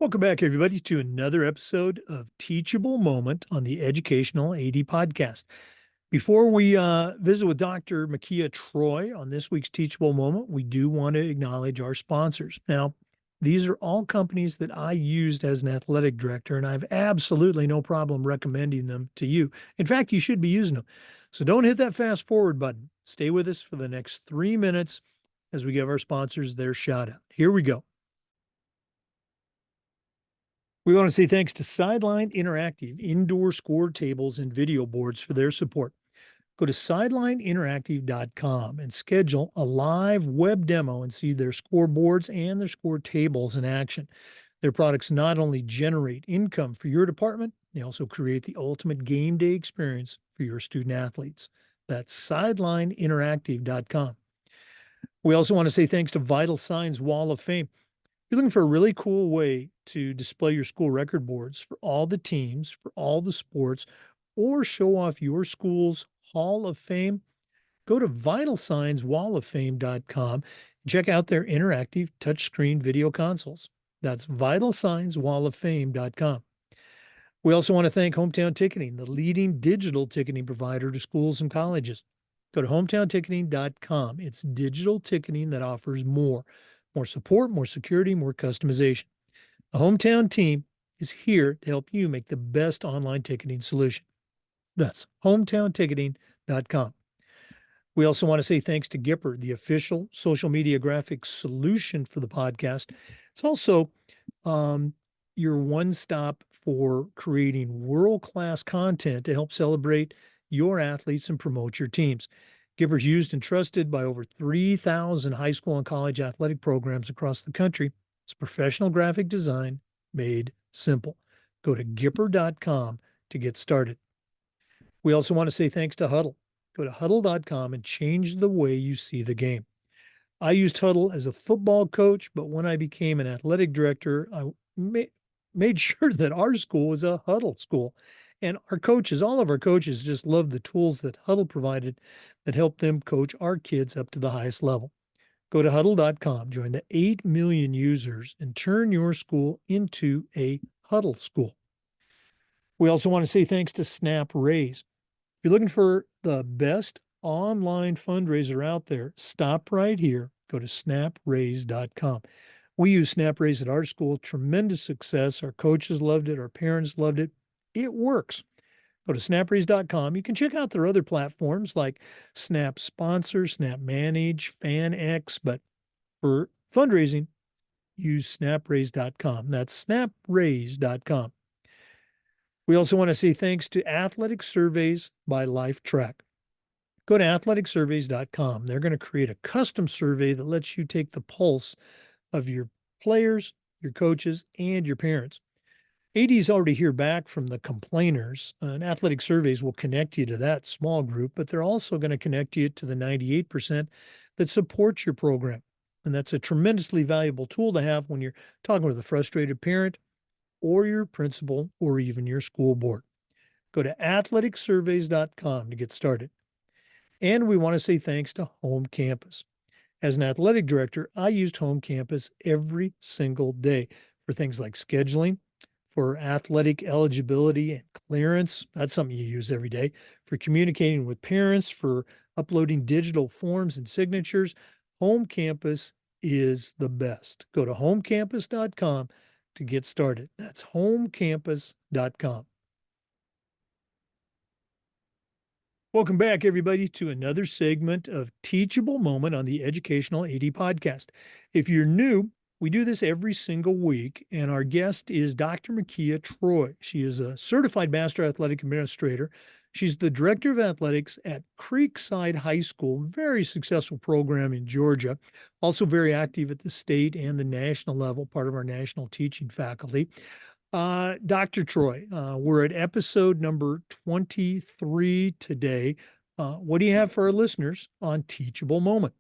Welcome back, everybody, to another episode of Teachable Moment on the Educational AD Podcast. Before we visit with Dr. Mekia Troy on this week's Teachable Moment, we do want to acknowledge our sponsors. Now, these are all companies that I used as an athletic director, and I have absolutely no problem recommending them to you. In fact, you should be using them. So don't hit that fast forward button. Stay with us for the next 3 minutes as we give our sponsors their shout out. Here we go. We want to say thanks to Sideline Interactive indoor score tables and video boards for their support. Go to sidelineinteractive.com and schedule a live web demo and see their scoreboards and their score tables in action. Their products not only generate income for your department, they also create the ultimate game day experience for your student athletes. That's sidelineinteractive.com. We also want to say thanks to Vital Signs Wall of Fame. You're looking for a really cool way to display your school record boards for all the teams, for all the sports, or show off your school's Hall of Fame, go to vitalsignswalloffame.com and check out their interactive touchscreen video consoles. That's vitalsignswalloffame.com. We also want to thank Hometown Ticketing, the leading digital ticketing provider to schools and colleges. Go to hometownticketing.com. It's digital ticketing that offers more support, more security, more customization. The Hometown team is here to help you make the best online ticketing solution. That's hometownticketing.com. We also want to say thanks to Gipper, the official social media graphics solution for the podcast. It's also your one-stop for creating world-class content to help celebrate your athletes and promote your teams. Gipper's used and trusted by over 3,000 high school and college athletic programs across the country. It's professional graphic design made simple. Go to Gipper.com to get started. We also want to say thanks to Huddle. Go to Huddle.com and change the way you see the game. I used Huddle as a football coach, but when I became an athletic director, I made sure that our school was a Huddle school. And our coaches, all of our coaches, just loved the tools that Huddle provided that helped them coach our kids up to the highest level. Go to Huddle.com, join the 8 million users, and turn your school into a Huddle school. We also want to say thanks to Snap Raise. If you're looking for the best online fundraiser out there, stop right here. Go to snapraise.com. We use SnapRaise at our school. Tremendous success. Our coaches loved it. Our parents loved it. It works. Go to snapraise.com. You can check out their other platforms like Snap Sponsor, Snap Manage, FanX, but for fundraising, use snapraise.com. That's snapraise.com. We also want to say thanks to Athletic Surveys by LifeTrack. Go to athleticsurveys.com. They're going to create a custom survey that lets you take the pulse of your players, your coaches, and your parents. ADs already hear back from the complainers, and Athletic Surveys will connect you to that small group, but they're also going to connect you to the 98% that support your program. And that's a tremendously valuable tool to have when you're talking with a frustrated parent or your principal or even your school board. Go to athleticsurveys.com to get started. And we want to say thanks to Home Campus. As an athletic director, I used Home Campus every single day for things like scheduling, for athletic eligibility and clearance. That's something you use every day. For communicating with parents, for uploading digital forms and signatures. Home Campus is the best. Go to homecampus.com to get started. That's homecampus.com. Welcome back, everybody, to another segment of Teachable Moment on the Educational AD Podcast. If you're new, we do this every single week, and our guest is Dr. Mekia Troy. She is a certified master athletic administrator. She's the director of athletics at Creekside High School, very successful program in Georgia, also very active at the state and the national level, part of our national teaching faculty. Dr. Troy, we're at episode number 23 today. What do you have for our listeners on Teachable Moment?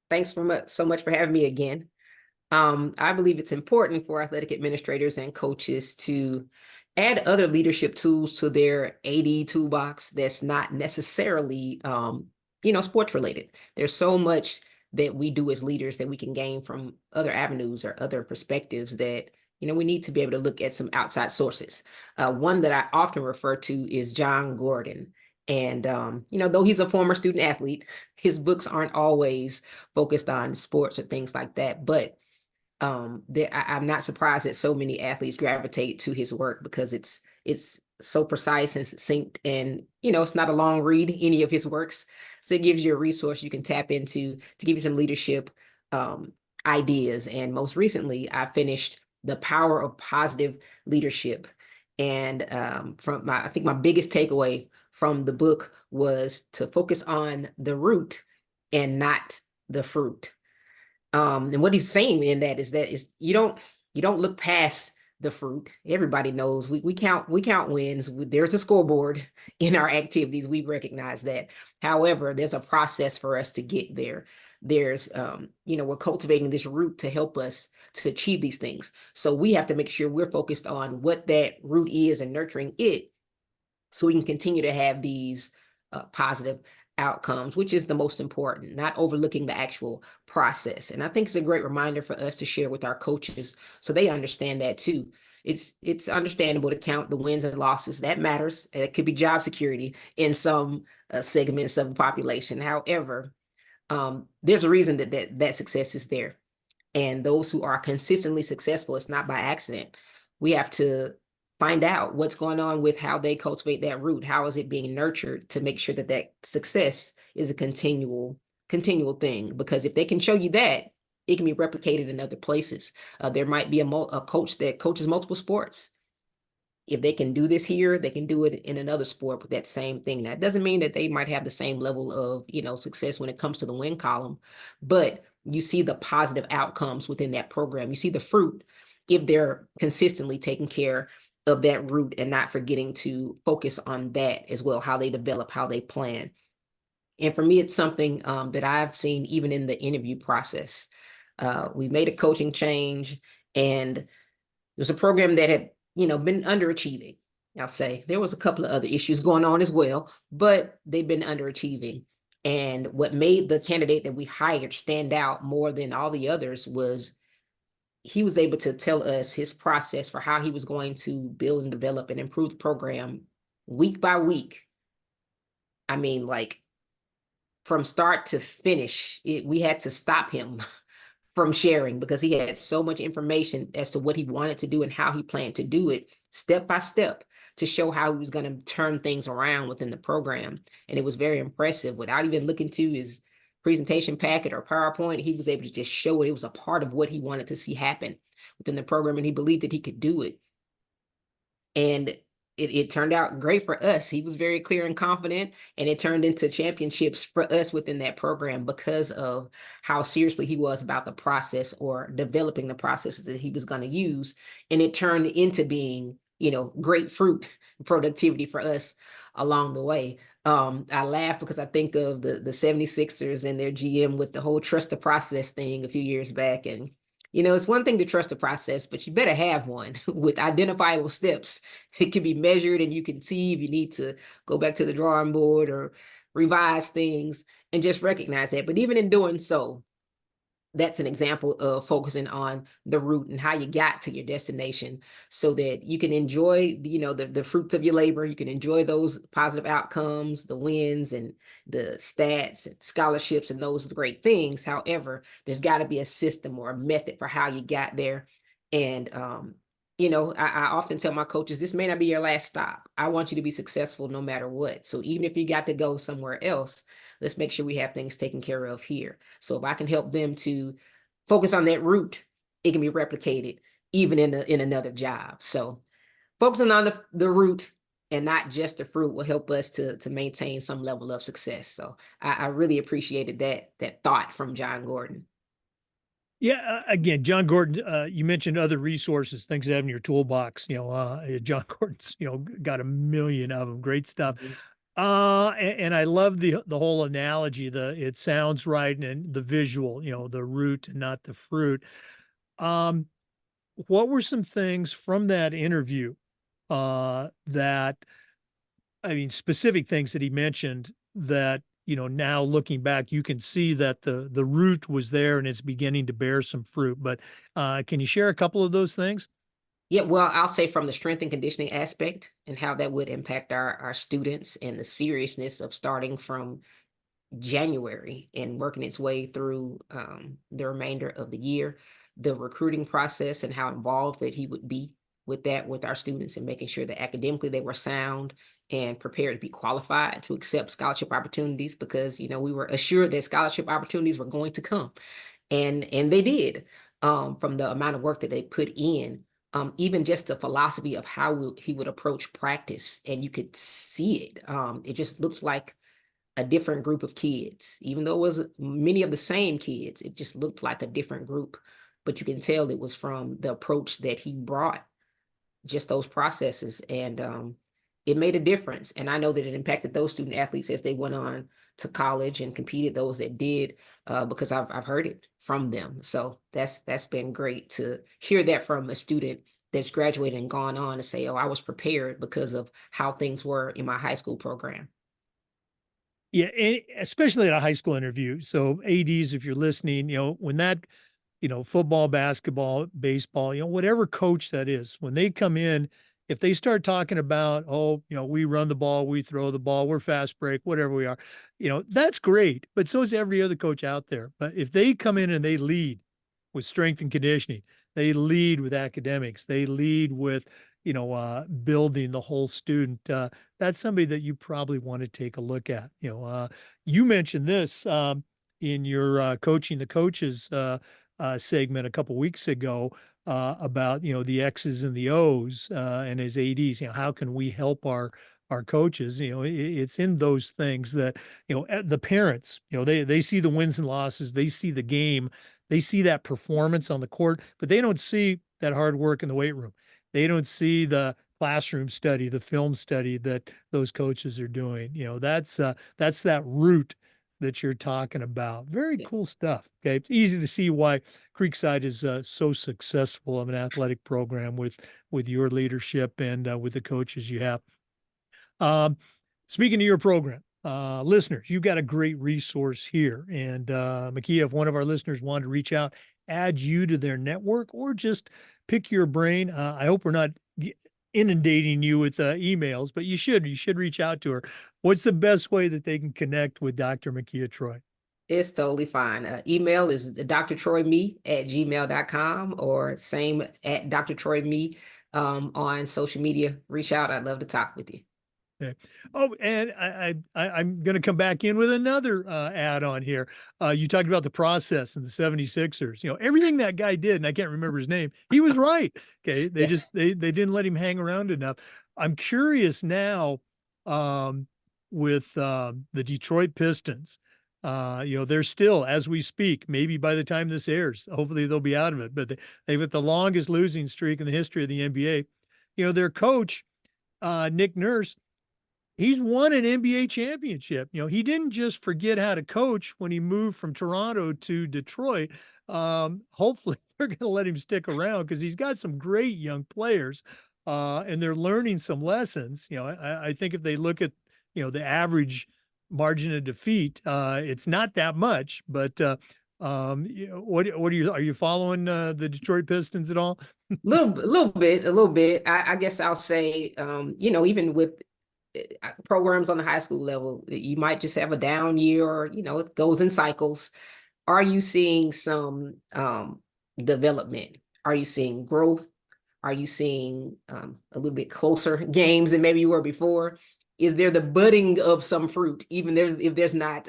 Thanks so much for having me again. I believe it's important for athletic administrators and coaches to add other leadership tools to their AD toolbox that's not necessarily, sports related. There's so much that we do as leaders that we can gain from other avenues or other perspectives that we need to be able to look at some outside sources. One that I often refer to is John Gordon. And, though he's a former student athlete, his books aren't always focused on sports or things like that. But I'm not surprised that so many athletes gravitate to his work because it's so precise and succinct, and it's not a long read, any of his works. So it gives you a resource you can tap into to give you some leadership ideas. And most recently, I finished The Power of Positive Leadership. And I think my biggest takeaway from the book was to focus on the root and not the fruit. And what he's saying in that is you don't look past the fruit. Everybody knows we count wins. There's a scoreboard in our activities. We recognize that. However, there's a process for us to get there. There's we're cultivating this root to help us to achieve these things. So we have to make sure we're focused on what that root is and nurturing it so we can continue to have these positive outcomes, which is the most important, not overlooking the actual process. And I think it's a great reminder for us to share with our coaches so they understand that too. It's understandable to count the wins and losses. That matters. It could be job security in some segments of the population. However, there's a reason that success is there. And those who are consistently successful, it's not by accident. We have to find out what's going on with how they cultivate that root. How is it being nurtured to make sure that success is a continual thing? Because if they can show you that, it can be replicated in other places. There might be a coach that coaches multiple sports. If they can do this here, they can do it in another sport with that same thing. That doesn't mean that they might have the same level of, success when it comes to the win column, but you see the positive outcomes within that program. You see the fruit if they're consistently taking care of that root and not forgetting to focus on that as well, how they develop, how they plan. And for me, it's something that I've seen even in the interview process. We made a coaching change, and there's a program that had, been underachieving. I'll say there was a couple of other issues going on as well, but they've been underachieving. And what made the candidate that we hired stand out more than all the others was he was able to tell us his process for how he was going to build and develop and improve the program week by week. I mean, like from start to finish, we had to stop him from sharing because he had so much information as to what he wanted to do and how he planned to do it step by step to show how he was going to turn things around within the program. And it was very impressive. Without even looking to his presentation packet or PowerPoint, he was able to just show it. It was a part of what he wanted to see happen within the program, and he believed that he could do it. And it turned out great for us. He was very clear and confident, and it turned into championships for us within that program because of how seriously he was about the process or developing the processes that he was going to use. And it turned into being, great fruit productivity for us along the way. I laugh because I think of the 76ers and their GM with the whole trust the process thing a few years back. And it's one thing to trust the process, but you better have one with identifiable steps. It can be measured and you can see if you need to go back to the drawing board or revise things and just recognize that. But even in doing so, that's an example of focusing on the root and how you got to your destination so that you can enjoy, the fruits of your labor. You can enjoy those positive outcomes, the wins and the stats and scholarships and those great things. However, there's got to be a system or a method for how you got there. And, I often tell my coaches, this may not be your last stop. I want you to be successful no matter what. So even if you got to go somewhere else, let's make sure we have things taken care of here. So if I can help them to focus on that root, it can be replicated even in another job. So focusing on the root and not just the fruit will help us to maintain some level of success. So I really appreciated that thought from John Gordon. Yeah, again, John Gordon, you mentioned other resources, things to have in your toolbox. John Gordon's, got a million of them. Great stuff. Mhm. And I love the whole analogy, it sounds right, and the visual, the root and not the fruit. What were some things from that interview that, I mean, specific things that he mentioned that, now looking back, you can see that the root was there and it's beginning to bear some fruit. But can you share a couple of those things? Yeah, well, I'll say from the strength and conditioning aspect and how that would impact our students and the seriousness of starting from January and working its way through the remainder of the year, the recruiting process and how involved that he would be with that with our students and making sure that academically they were sound and prepared to be qualified to accept scholarship opportunities because we were assured that scholarship opportunities were going to come and they did from the amount of work that they put in. Even just the philosophy of how he would approach practice, and you could see it. It just looked like a different group of kids, even though it was many of the same kids. It just looked like a different group, but you can tell it was from the approach that he brought, just those processes, and it made a difference. And I know that it impacted those student athletes as they went on to college and competed, those that did, because I've heard it from them. So that's been great to hear that from a student that's graduated and gone on to say, oh, I was prepared because of how things were in my high school program. Yeah, especially at a high school interview. So ADs, if you're listening, when that, football, basketball, baseball, whatever coach that is, when they come in, if they start talking about, oh, we run the ball, we throw the ball, we're fast break, whatever we are, that's great. But so is every other coach out there. But if they come in and they lead with strength and conditioning, they lead with academics, they lead with, building the whole student. That's somebody that you probably want to take a look at. You mentioned this in your coaching the coaches segment a couple weeks ago about the X's and the O's and as ADs. How can we help our coaches? It's in those things that the parents. They see the wins and losses, they see the game, they see that performance on the court, but they don't see that hard work in the weight room. They don't see the classroom study, the film study that those coaches are doing. That's that root that you're talking about. Very Yeah. cool stuff. Okay, it's easy to see why Creekside is so successful of an athletic program with your leadership and with the coaches you have. Um, Speaking of your program, listeners, you've got a great resource here. And Mekia, if one of our listeners wanted to reach out, add you to their network, or just pick your brain, I hope we're not inundating you with emails, but you should reach out to her. What's the best way that they can connect with Dr. Mekia Troy? It's totally fine. Email is drtroyme@gmail.com or same at drtroyme on social media. Reach out. I'd love to talk with you. Okay. Oh, and I'm going to come back in with another add on here. You talked about the process and the 76ers. Everything that guy did, and I can't remember his name. He was right. Okay, they Yeah. just they didn't let him hang around enough. I'm curious now um, with the Detroit Pistons. They're still, as we speak, maybe by the time this airs, hopefully they'll be out of it. But they've got the longest losing streak in the history of the NBA. Their coach, Nick Nurse, he's won an NBA championship. He didn't just forget how to coach when he moved from Toronto to Detroit. Hopefully, they're going to let him stick around because he's got some great young players, and they're learning some lessons. I think if they look at the average margin of defeat, it's not that much. But what are you following the Detroit Pistons at all? A little bit. I guess I'll say, even with programs on the high school level, you might just have a down year or, it goes in cycles. Are you seeing some development? Are you seeing growth? Are you seeing a little bit closer games than maybe you were before? Is there the budding of some fruit, even there if there's not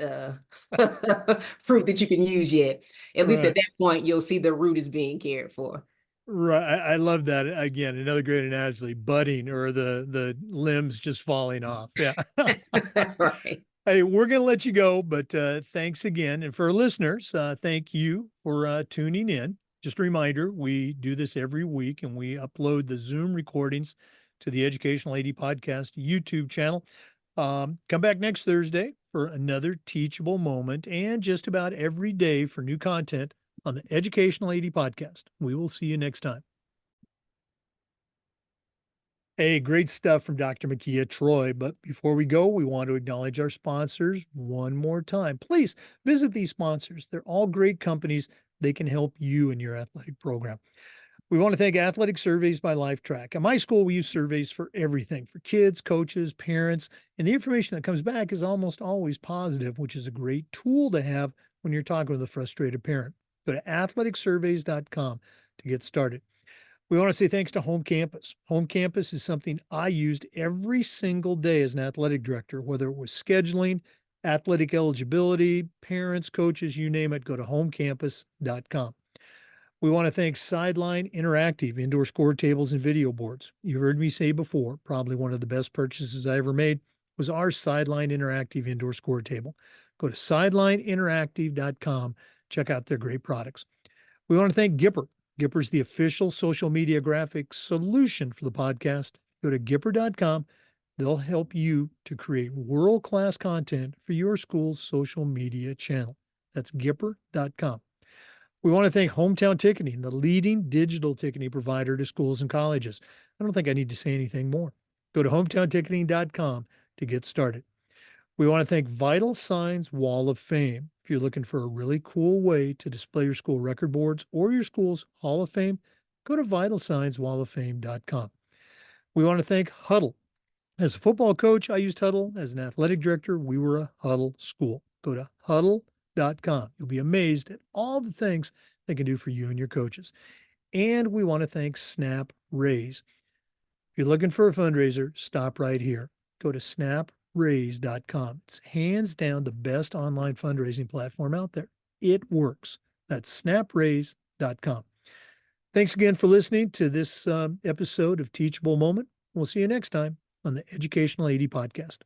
fruit that you can use yet? At least at Right. that point, you'll see the root is being cared for. Right. I love that. Again, another great analogy, budding or the limbs just falling off. Yeah. Right. Hey, we're going to let you go, but thanks again. And for our listeners, thank you for tuning in. Just a reminder, we do this every week and we upload the Zoom recordings to the Educational AD Podcast YouTube channel. Come back next Thursday for another teachable moment and just about every day for new content on the Educational AD Podcast. We will see you next time. Hey, great stuff from Dr. Mekia Troy. But before we go, we want to acknowledge our sponsors one more time. Please visit these sponsors. They're all great companies. They can help you in your athletic program. We want to thank Athletic Surveys by LifeTrack. At my school, we use surveys for everything, for kids, coaches, parents, and the information that comes back is almost always positive, which is a great tool to have when you're talking with a frustrated parent. Go to athleticsurveys.com to get started. We want to say thanks to Home Campus. Home Campus is something I used every single day as an athletic director, whether it was scheduling, athletic eligibility, parents, coaches, you name it, go to homecampus.com. We want to thank Sideline Interactive indoor score tables and video boards. You heard me say before, probably one of the best purchases I ever made was our Sideline Interactive indoor score table. Go to sidelineinteractive.com. Check out their great products. We want to thank Gipper. Gipper is the official social media graphics solution for the podcast. Go to gipper.com. They'll help you to create world-class content for your school's social media channel. That's gipper.com. We want to thank Hometown Ticketing, the leading digital ticketing provider to schools and colleges. I don't think I need to say anything more. Go to hometownticketing.com to get started. We want to thank Vital Signs Wall of Fame. If you're looking for a really cool way to display your school record boards or your school's Hall of Fame, go to vitalsignswalloffame.com. We want to thank Huddle. As a football coach, I used Huddle. As an athletic director, we were a Huddle school. Go to huddle.com. You'll be amazed at all the things they can do for you and your coaches. And we want to thank Snap Raise. If you're looking for a fundraiser, stop right here. Go to snapraise.com. It's hands down the best online fundraising platform out there. It works. That's snapraise.com. Thanks again for listening to this episode of Teachable Moment. We'll see you next time on the Educational AD Podcast.